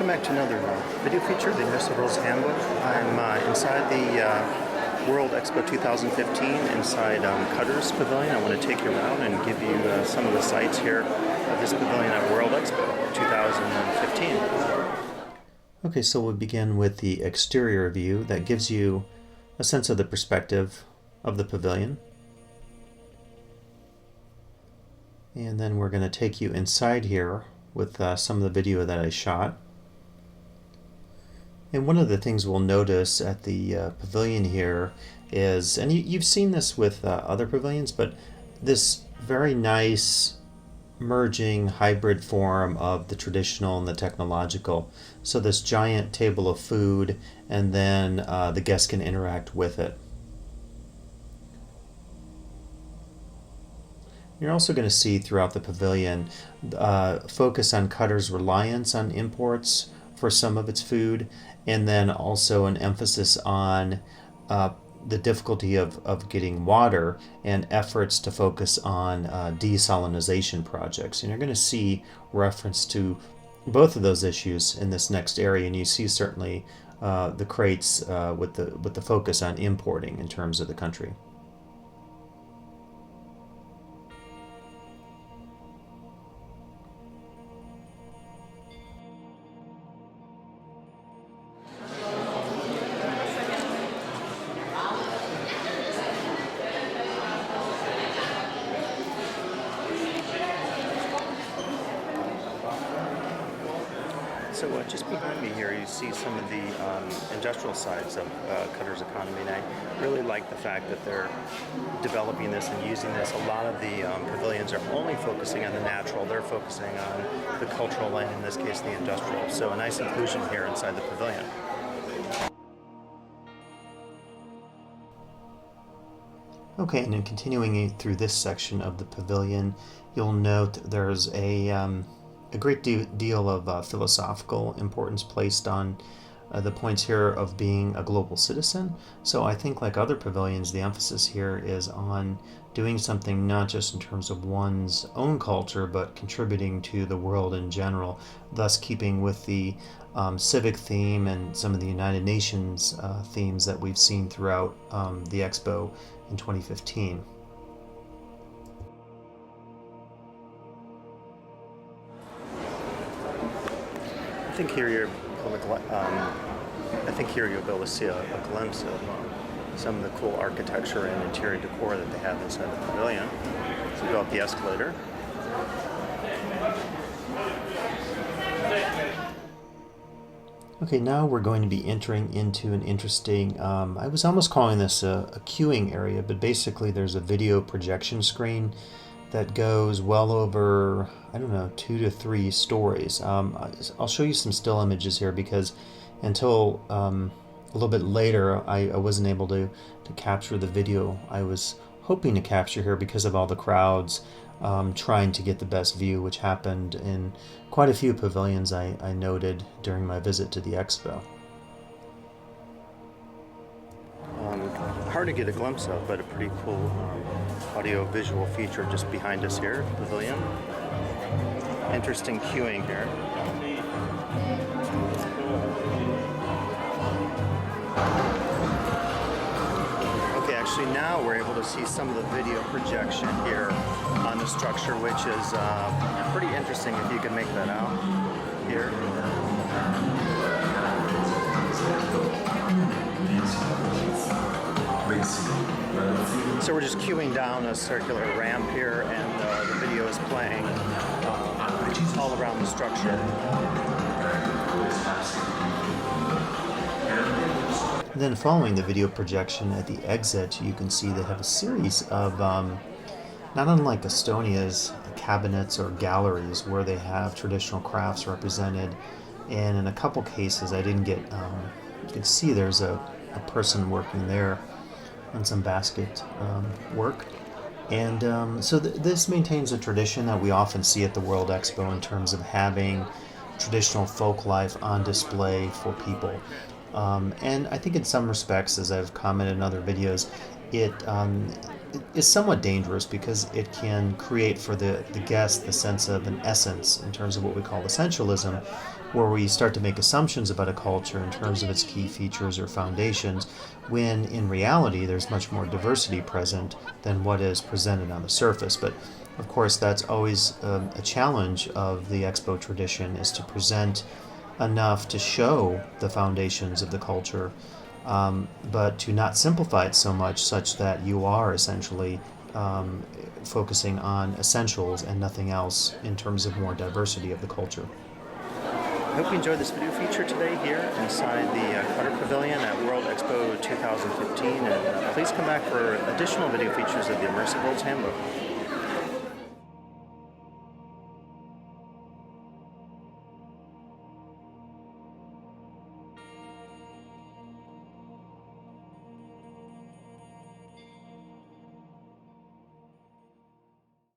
back to another video feature, the Investor Rules Handbook. I'm inside the World Expo 2015, inside Qatar's Pavilion. I want to take you around and give you some of the sights here of this pavilion at World Expo 2015. Okay, so we'll begin with the exterior view that gives you a sense of the perspective of the pavilion. And then we're going to take you inside here with some of the video that I shot. And one of the things we'll notice at the pavilion here is, and you've seen this with other pavilions, but this very nice merging hybrid form of the traditional and the technological. So this giant table of food, and then the guests can interact with it. You're also going to see throughout the pavilion focus on Qatar's reliance on imports for some of its food, and then also an emphasis on the difficulty of getting water and efforts to focus on desalination projects. And you're going to see reference to both of those issues in this next area, and you see certainly the crates with the focus on importing in terms of the country. So just behind me here, you see some of the industrial sides of Qatar's economy, and I really like the fact that they're developing this and using this. A lot of the pavilions are only focusing on the natural. They're focusing on the cultural and, in this case, the industrial. So a nice inclusion here inside the pavilion. Okay, and then continuing through this section of the pavilion, you'll note there's a great deal of philosophical importance placed on the points here of being a global citizen. So I think, like other pavilions, the emphasis here is on doing something not just in terms of one's own culture, but contributing to the world in general, thus keeping with the civic theme and some of the United Nations themes that we've seen throughout the Expo in 2015. I think here you'll be able to see a glimpse of some of the cool architecture and interior decor that they have inside the pavilion. So we go up the escalator. Okay, now we're going to be entering into an interesting, I was almost calling this a queuing area, but basically there's a video projection screen that goes well over, I don't know, 2 to 3 stories. I'll show you some still images here because until a little bit later I wasn't able to capture the video I was hoping to capture here because of all the crowds trying to get the best view, which happened in quite a few pavilions I noted during my visit to the Expo. Hard to get a glimpse of, but a pretty cool audio-visual feature just behind us here, pavilion. Interesting queuing here. Okay, actually now we're able to see some of the video projection here on the structure, which is pretty interesting if you can make that out here. So we're just queuing down a circular ramp here, and the video is playing all around the structure. And then following the video projection at the exit, you can see they have a series of, not unlike Estonia's, cabinets or galleries where they have traditional crafts represented. And in a couple cases I didn't get, you can see there's a person working there on some basket work. And so this maintains a tradition that we often see at the World Expo in terms of having traditional folk life on display for people. And I think in some respects, as I've commented in other videos, it is somewhat dangerous because it can create for the guest the sense of an essence in terms of what we call essentialism, where we start to make assumptions about a culture in terms of its key features or foundations, when in reality there's much more diversity present than what is presented on the surface. But of course, that's always a challenge of the Expo tradition, is to present enough to show the foundations of the culture, but to not simplify it so much such that you are essentially focusing on essentials and nothing else in terms of more diversity of the culture. I hope you enjoyed this video feature today here inside the Qatar Pavilion at World Expo 2015, and please come back for additional video features of the Immersive Worlds Handbook.